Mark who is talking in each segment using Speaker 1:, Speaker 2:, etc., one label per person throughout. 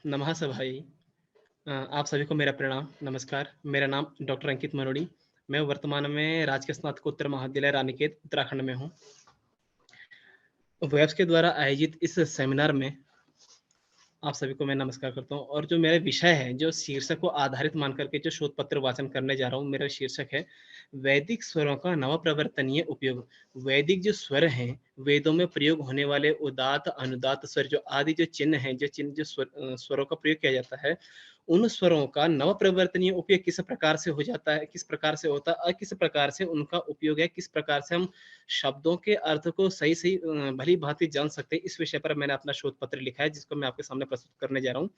Speaker 1: नमः सभाई। आप सभी को मेरा प्रणाम, नमस्कार। मेरा नाम डॉक्टर अंकित मनोड़ी। मैं वर्तमान में राजकीय स्नातकोत्तर महाविद्यालय रानीखेत उत्तराखंड में हूँ। वेब्स के द्वारा आयोजित इस सेमिनार में आप सभी को मैं नमस्कार करता हूँ और जो मेरा विषय है, जो शीर्षक को आधारित मान करके जो शोध पत्र वाचन करने जा रहा हूँ, मेरा शीर्षक है वैदिक स्वरों का नवप्रवर्तनीय उपयोग। वैदिक जो स्वर हैं, वेदों में प्रयोग होने वाले उदात्त, अनुदात्त स्वर जो आदि जो चिन्ह हैं, जो स्वरों का प्रयोग किया जाता है, उन स्वरों का नवप्रवर्तनीय उपयोग किस प्रकार से हो जाता है, किस प्रकार से होता है और किस प्रकार से उनका उपयोग है, किस प्रकार से हम शब्दों के अर्थ को सही-सही भली-भांति जान सकते हैं, इस विषय पर मैंने अपना शोध पत्र लिखा है, जिसको मैं आपके सामने प्रस्तुत करने जा रहा हूँ।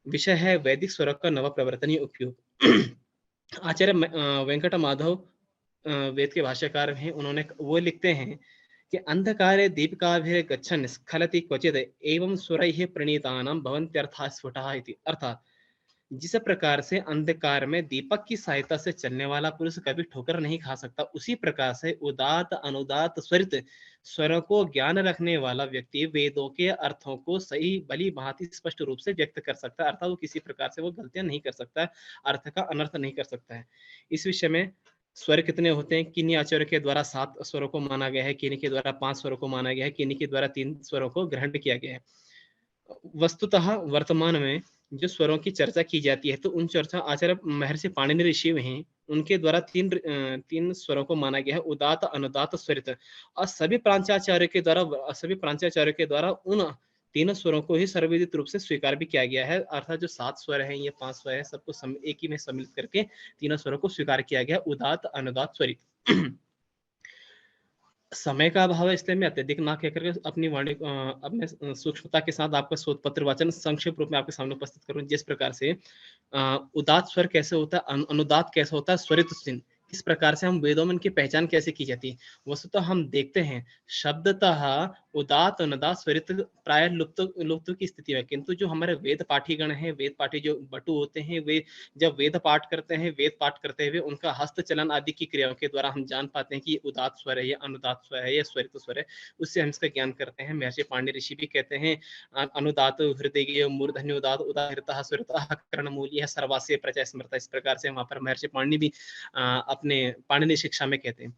Speaker 1: विषय है वैदिक स्वरः का नवप्रवर्तनीय उपयोग। आचार्य वेंकट माधव वेद के भाष्यकार हैं, उन्होंने वो लिखते हैं कि अंधकारे दीपिकाभिर्गच्छन् स्खलति क्वचित् एवं स्वरैः प्रणीतानां भवन्त्यर्थाः स्फुटाः इति। अर्थात जिस प्रकार से अंधकार में दीपक की सहायता से चलने वाला पुरुष कभी ठोकर नहीं खा सकता, उसी प्रकार से उदात अनुदात स्वरित स्वरों को ज्ञान रखने वाला व्यक्ति वेदों के अर्थों को सही भली भांति स्पष्ट रूप से व्यक्त कर सकता है। अर्थात वो किसी प्रकार से वो गलतियां नहीं कर सकता है, अर्थ का अनर्थ नहीं कर सकता है। इस विषय में स्वर कितने होते हैं, किन्हीं आचार्य के द्वारा 7 स्वरों को माना गया है, किन्हीं के द्वारा 5 स्वरों को माना गया है, किन्हीं के द्वारा 3 स्वरों को ग्रहण किया गया है। वस्तुतः वर्तमान में जो स्वरों की चर्चा की जाती है, तो उन चर्चा आचार्य महर्षि पाणिनि ऋषि हैं, उनके द्वारा 3 स्वरों को माना गया है, उदात्त, अनुदात्त, स्वरित। और सभी प्रांताचार्यों के द्वारा उन तीनों स्वरों को ही सर्वविदित रूप से स्वीकार भी किया गया है। अर्थात जो 7 स्वर हैं, ये 5 स्वर हैं, सबको एक ही में सम्मिलित करके तीनों स्वरों को स्वीकार किया गया, उदात्त, अनुदात्त, स्वरित। समय का अभाव है, इसलिए मैं अत्यधिक ना कहकर के अपने सूक्ष्मता के साथ आपका शोध पत्र वाचन संक्षिप्त रूप में आपके सामने उपस्थित करूं। जिस प्रकार से उदात्त स्वर कैसे होता है, अनुदात्त कैसे होता है, स्वरित चिन्ह इस प्रकार से हम वेदों में इनकी पहचान कैसे की जाती है। वस्तुतः हम देखते हैं शब्दतः उदात्त, अनुदात्त, स्वरित प्राय लुप्त लुप्त की स्थिति में, किंतु जो हमारे वेद पाठीगण हैं, वेद पाठी जो बटु होते हैं, वे जब वेद पाठ करते हैं, वेद पाठ करते हुए उनका हस्तचलन आदि की क्रियाओं के द्वारा हम जान पाते हैं कि ये उदात्त स्वर है, ये अनुदात्त स्वर है, ये स्वरित स्वर है। उससे हम इसका ज्ञान करते हैं। महर्षि पांडे ऋषि भी कहते हैं अनुदात हृदय मूर्धन्य उदात उदाहृतः स्वरितः कर्णमूल्य सर्वास्य प्रचा स्मृता। इस प्रकार से वहां पर महर्षि पाणिनि भी अपने पाणिनि शिक्षा में कहते हैं।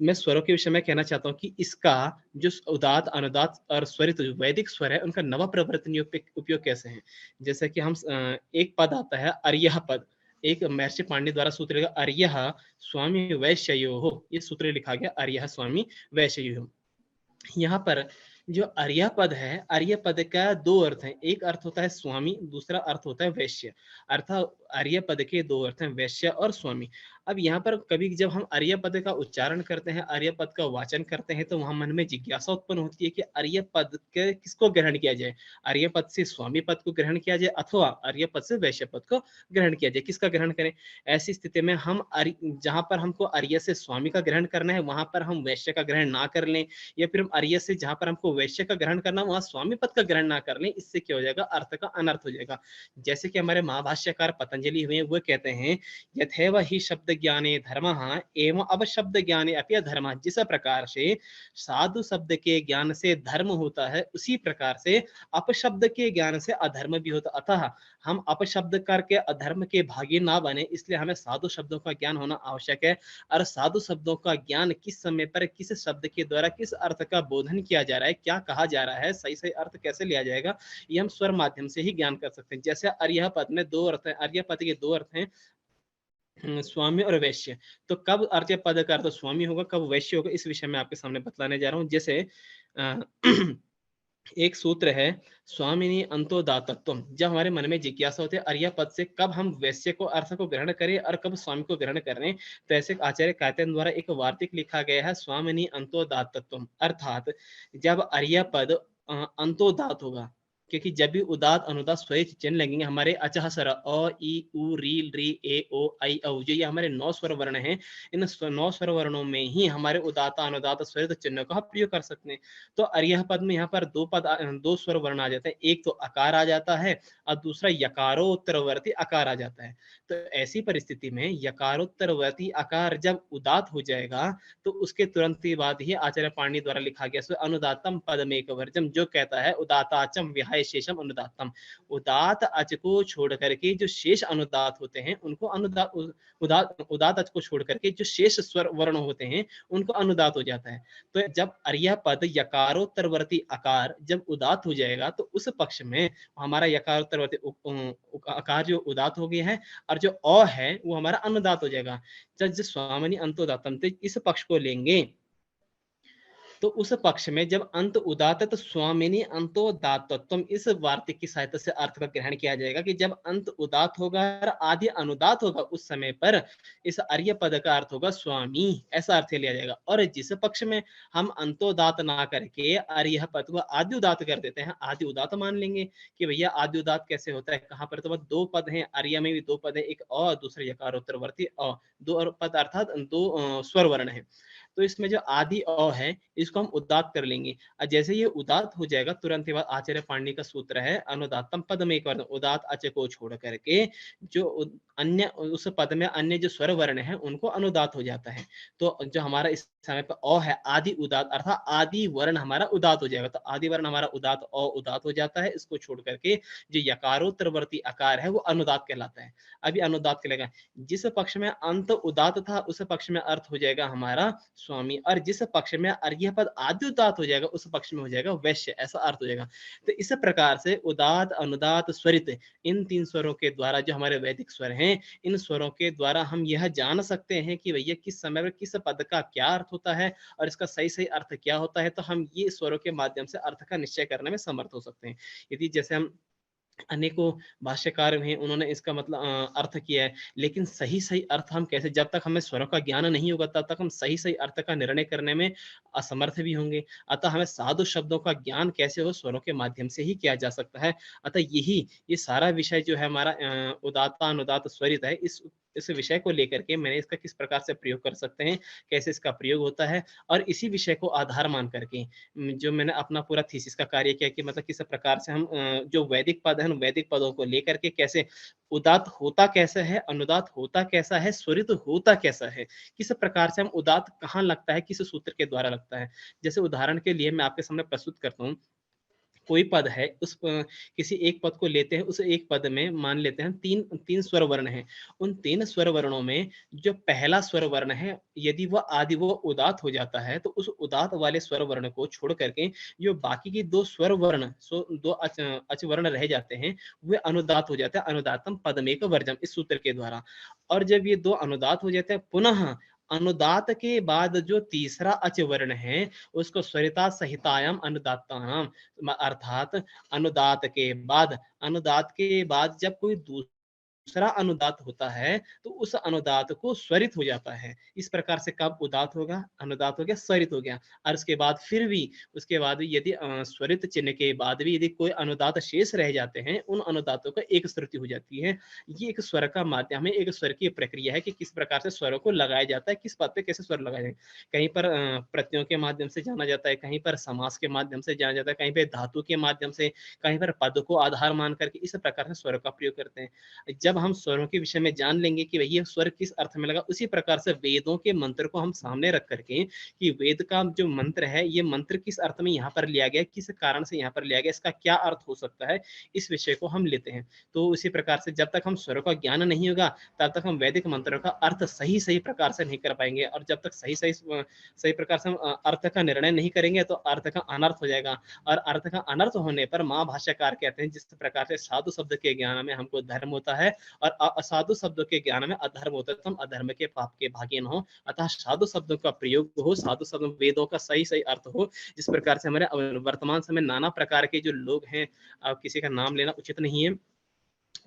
Speaker 1: मैं स्वरों के विषय में कहना चाहता हूँ कि इसका जो उदात, अनुदात और स्वरित जो वैदिक स्वर है, उनका नव प्रवर्तनीय उपयोग कैसे है। जैसे कि हम एक पद आता है अर्यः पद, एक महर्षि पांडे द्वारा सूत्र लिखा अर्यः स्वामी वैश्ययोः, ये सूत्र लिखा गया अर्यः स्वामी वैश्ययोः। यहाँ पर जो अर्य पद है, अर्य पद का 2 अर्थ है। एक अर्थ होता है स्वामी, दूसरा अर्थ होता है वैश्य। अर्थात अर्य पद के 2 अर्थ हैं, वैश्य और स्वामी। अब यहाँ पर कभी जब हम अर्य पद का उच्चारण करते हैं, अर्य पद का वाचन करते हैं, तो वहां मन में जिज्ञासा उत्पन्न होती है कि अर्य पद के किसको ग्रहण किया जाए। अर्य पद से स्वामी पद को ग्रहण किया जाए अथवा अर्य पद से वैश्य पद को ग्रहण किया जाए, किसका ग्रहण करें। ऐसी स्थिति में हम जहां पर हमको अर्य से स्वामी का ग्रहण करना है, वहां पर हम वैश्य का ग्रहण ना कर लें, या फिर हम अर्य से जहां पर हमको वैश्य का ग्रहण करना, वहां स्वामी पद का ग्रहण ना कर लें। इससे क्या हो जाएगा, अर्थ का अनर्थ हो जाएगा। जैसे कि हमारे महाभाष्यकार पतंजलि हुए, वो कहते हैं यथैव ही शब्द ज्ञाने धर्मः एवं अवशब्द ज्ञाने अपि अधर्मः। जिस प्रकार से साधु शब्द के ज्ञान से धर्म होता है, उसी प्रकार से अपशब्द के ज्ञान से अधर्म भी होता। अतः हम अपशब्द करके अधर्म के भागी ना बने, इसलिए हमें साधु शब्दों का ज्ञान होना आवश्यक है। और साधु शब्दों का ज्ञान किस समय पर किस शब्द के द्वारा किस अर्थ का बोधन किया जा रहा है, क्या कहा जा रहा है, सही सही अर्थ कैसे लिया जाएगा, ये हम स्वर माध्यम से ही ज्ञान कर सकते हैं। जैसे अर्य पद में 2 अर्थ है, अर्य पद के 2 अर्थ हैं, स्वामी और वैश्य। तो कब अर्य पद का अर्थ स्वामी होगा, कब वैश्य होगा, इस विषय में आपके सामने बतलाने जा रहा हूँ। जैसे अ, एक सूत्र है स्वामिनी अंतोदातत्वम। जब हमारे मन में जिज्ञासा होती है अर्य पद से कब हम वैश्य को अर्थ को ग्रहण करें और कब स्वामी को ग्रहण करें, तो ऐसे आचार्य कायतन द्वारा एक वार्तिक लिखा गया है स्वामिनी अंतोदातत्वम। अर्थात जब अर्य पद अंतोदात होगा, क्योंकि जब भी उदात अनुदात स्वरित चिन्ह लगेंगे हमारे अचह स्वर अ ई उ री री ए ओ आई औ, जो ये हमारे 9 स्वर वर्ण हैं, इन 9 स्वर वर्णों में ही हमारे उदात अनुदात स्वरित चिन्ह का प्रयोग कर सकते हैं। तो अर्यः पद में यहाँ पर 2 स्वर वर्ण आ जाते हैं, एक तो अकार आ जाता है और दूसरा यकारोत्तरवर्ती अकार आ जाता है। तो ऐसी परिस्थिति में यकारोत्तरवर्ती अकार जब उदात हो जाएगा, तो उसके तुरंत ही बाद ही आचार्य पाणिनि द्वारा लिखा गया अनुदातम पदमेक वर्जम, जो कहता है उदाताचम विहाय विहाय शेषम अनुदात्तम। उदात अच को छोड़ करके जो शेष अनुदात होते हैं उनको अनुदात उदात उदात अच को छोड़ करके जो शेष स्वर वर्ण होते हैं उनको अनुदात हो जाता है। तो जब अर्य पद यकारोत्तरवर्ती आकार जब उदात हो जाएगा तो उस पक्ष में हमारा यकारोत्तरवर्ती आकार जो उदात हो गया है और जो अ है वो हमारा अनुदात हो जाएगा। जब स्वामिनी अंतोदातम तो इस पक्ष को लेंगे तो उस पक्ष में जब अंत उदात्त स्वामिनी अंतोदात्तम इस वार्तिक की सहायता से अर्थ का ग्रहण किया जाएगा कि जब अंत उदात होगा और आदि अनुदात होगा उस समय पर इस अर्य पद का अर्थ होगा स्वामी, ऐसा अर्थ लिया जाएगा। और जिस पक्ष में हम अंतोदात ना करके अर्य पद को आदि उदात कर देते हैं, आदि उदात मान लेंगे कि भैया आदि उदात कैसे होता है, कहाँ पर, तो वह दो पद हैं, अर्य में भी दो पद है, एक अ दूसरा यकारोत्तरवर्ती अ, दो पद अर्थात दो स्वर वर्ण है। तो इसमें जो आदि अ है इसको हम उदात कर लेंगे। और जैसे ये उदात हो जाएगा तुरंत के बाद आचार्य पाणिनि का सूत्र है अनुदात्तम पद में एक वर्ण उदात अच को छोड़ करके जो अन्य उस पद में अन्य जो स्वर वर्ण है उनको अनुदात हो जाता है। तो जो हमारा इस समय पर अ है आदि उदात अर्थात आदि वर्ण हमारा उदात हो जाएगा। तो आदि वर्ण हमारा उदात अ उदात हो जाता है। इसको छोड़ करके जो यकारोत्तरवर्ती आकार है वो अनुदात कहलाता है। अभी अनुदात कहलाएगा जिस पक्ष में अंत उदात था उस पक्ष में अर्थ हो जाएगा हमारा स्वामी, और जिस पक्ष में अर्घ्य पद आदि उदात हो जाएगा उस पक्ष में हो जाएगा वैश्य, ऐसा अर्थ हो जाएगा। तो इस प्रकार से उदात अनुदात स्वरित इन तीन स्वरों के द्वारा जो हमारे वैदिक स्वर हैं इन स्वरों के द्वारा हम यह जान सकते हैं कि भैया किस समय में किस पद का क्या अर्थ होता है और इसका सही सही अर्थ क्या होता है। तो हम ये स्वरों के माध्यम से अर्थ का निश्चय करने में समर्थ हो सकते हैं। यदि जैसे हम अनेकों भाष्यकार हैं उन्होंने इसका मतलब अर्थ किया है, लेकिन सही सही अर्थ हम कैसे, जब तक हमें स्वरों का ज्ञान नहीं होगा तब तक हम सही सही अर्थ का निर्णय करने में असमर्थ भी होंगे। अतः हमें साधु शब्दों का ज्ञान कैसे हो स्वरों के माध्यम से ही किया जा सकता है। अतः ये सारा विषय जो है हमारा उदात्त अनुदात्त स्वरित है, इस विषय को लेकर के मैंने इसका किस प्रकार से प्रयोग कर सकते हैं, कैसे इसका प्रयोग होता है, और इसी विषय को आधार मान करके जो मैंने अपना पूरा थीसिस का कार्य किया कि मतलब किस प्रकार से हम जो वैदिक पद है वैदिक पदों को लेकर के कैसे उदात होता कैसा है, अनुदात होता कैसा है, स्वरित होता कैसा है, किस प्रकार से हम उदात कहाँ लगता है, किस सूत्र के द्वारा लगता है। जैसे उदाहरण के लिए मैं आपके सामने प्रस्तुत करता हूँ, कोई पद है किसी एक पद को लेते हैं, उस एक पद में मान लेते हैं तीन तीन स्वर वर्ण हैं। उन तीन स्वर वर्णों में जो पहला स्वर वर्ण है यदि वह आदि वो उदात हो जाता है तो उस उदात वाले स्वर वर्ण को छोड़ करके जो बाकी की दो स्वर वर्ण दो अच वर्ण रह जाते हैं वे अनुदात हो जाते हैं। अनुदातम पदमेक वर्जम इस सूत्र के द्वारा। और जब ये दो अनुदात हो जाते हैं पुनः अनुदात के बाद जो तीसरा अच वर्ण है उसको स्वरिता सहितायाम अनुदात्तानाम अर्थात अनुदात के बाद जब कोई दूसरा अनुदात होता है तो उस अनुदात को स्वरित हो जाता है। इस प्रकार से कब उदात होगा, अनुदात हो गया, स्वरित हो गया। और उसके बाद फिर भी उसके बाद यदि स्वरित चिन्ह के बाद भी यदि कोई अनुदात शेष रह जाते हैं उन अनुदातों का एक श्रुति हो जाती है। ये एक स्वर का माध्यम है, एक स्वर की प्रक्रिया है कि किस प्रकार से स्वरों को लगाया जाता है, किस पद पे कैसे स्वर लगाए जाए। कहीं पर प्रत्ययों के माध्यम से जाना जाता है, कहीं पर समास के माध्यम से जाना जाता है, कहीं पर धातु के माध्यम से, कहीं पर पद को आधार मान करके इस प्रकार से स्वर का प्रयोग करते हैं। जब हम स्वरों के विषय में जान लेंगे कि भैया स्वर किस अर्थ में लगा, उसी प्रकार से वेदों के मंत्र को हम सामने रख करके कि वेद का जो मंत्र है ये मंत्र किस अर्थ में यहाँ पर लिया गया, किस कारण से यहाँ पर लिया गया, इसका क्या अर्थ हो सकता है, इस विषय को हम लेते हैं। तो उसी प्रकार से जब तक हम स्वरों का ज्ञान नहीं होगा तब तक हम वैदिक मंत्रों का अर्थ सही सही प्रकार से नहीं कर पाएंगे। और जब तक सही प्रकार से हम अर्थ का निर्णय नहीं करेंगे तो अर्थ का अनर्थ हो जाएगा। और अर्थ का अनर्थ होने पर माँ भाष्यकार कहते हैं जिस प्रकार से साधु शब्द के ज्ञान में हमको धर्म होता है और असाधु शब्दों के ज्ञान में अधर्म होता है, तो हम अधर्म के पाप के भागी न हो। अतः साधु शब्दों का प्रयोग हो, साधु शब्द वेदों का सही सही अर्थ हो। जिस प्रकार से हमारे वर्तमान समय नाना प्रकार के जो लोग हैं, किसी का नाम लेना उचित नहीं है,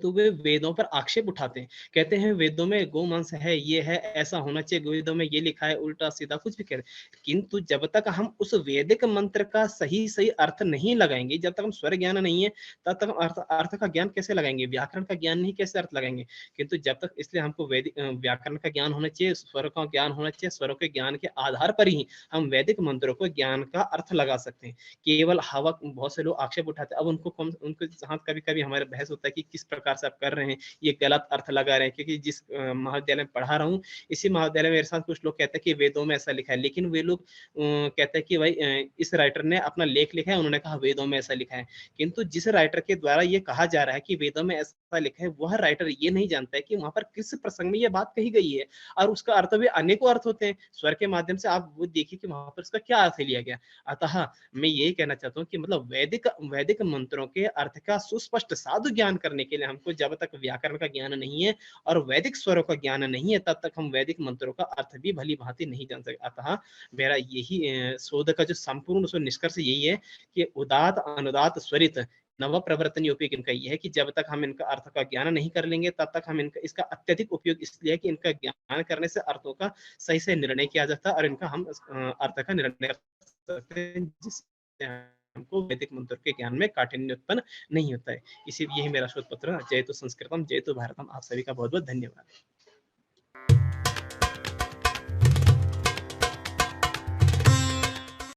Speaker 1: तो वे वेदों पर आक्षेप उठाते हैं, कहते हैं वेदों में गोमांस है, ये है, ऐसा होना चाहिए, वेदों में ये लिखा है, उल्टा सीधा कुछ भी कह रहे हैं। किंतु जब तक हम उस वैदिक मंत्र का सही सही अर्थ नहीं लगाएंगे, जब तक हम स्वर ज्ञान नहीं है तब तक हम अर्थ का ज्ञान कैसे लगाएंगे, व्याकरण का ज्ञान नहीं कैसे अर्थ लगाएंगे। किंतु जब तक, इसलिए हमको वैदिक व्याकरण का ज्ञान होना चाहिए, स्वर का ज्ञान होना चाहिए, स्वरों के ज्ञान के आधार पर ही हम वैदिक मंत्रों को ज्ञान का अर्थ लगा सकते हैं। केवल हवा, बहुत से लोग आक्षेप उठाते हैं, अब उनको साथ कभी कभी हमारे बहस होता है कि किस प्रकार प्रकार से आप कर रहे हैं, ये गलत अर्थ लगा रहे हैं, क्योंकि जिस महाविद्यालय में पढ़ा रहा हूँ, इसी महाविद्यालय में मेरे साथ कुछ लोग कहते हैं कि वेदों में ऐसा लिखा है, लेकिन वे लोग कहते हैं कि भाई इस राइटर ने अपना लेख लिखा है, उन्होंने कहा वेदों में ऐसा लिखा है, किंतु जिस राइटर के द्वारा ये कहा जा रहा है कि वेदों में ऐसा लिखा है, वह राइटर ये नहीं जानता है कि वहां पर किस प्रसंग में ये बात कही गई है, और उसका अर्थ भी अनेकों अर्थ होते हैं। स्वर के माध्यम से आप वो देखिए कि वहां पर उसका क्या अर्थ लिया गया। अतः मैं यही कहना चाहता हूँ कि मतलब वैदिक वैदिक मंत्रों के अर्थ का सुस्पष्ट साधु ज्ञान करने के लिए हमको जब तक व्याकरण का ज्ञान नहीं है और वैदिक स्वरों का ज्ञान नहीं है, तब तक हम वैदिक मंत्रों का अर्थ भी भली भांति नहीं जान सकते। अतः मेरा यही शोध का जो संपूर्ण निष्कर्ष यही है कि उदात अनुदात स्वरित नव प्रवर्तनीय उपयोग इनका ये है कि जब तक हम इनका अर्थ का ज्ञान नहीं कर लेंगे, तब तक हम इनका इसका अत्यधिक उपयोग इसलिए है कि इनका ज्ञान करने से अर्थों का सही से निर्णय किया जाता है और इनका हम अर्थ का निर्णय कर सकते हैं, जिससे हमको वैदिक मंत्र के ज्ञान में काठिन्य उत्पन्न नहीं होता है। इसी यही मेरा शोध पत्र। जय तो संस्कृतम, जय तो भारतम। आप सभी का बहुत बहुत धन्यवाद।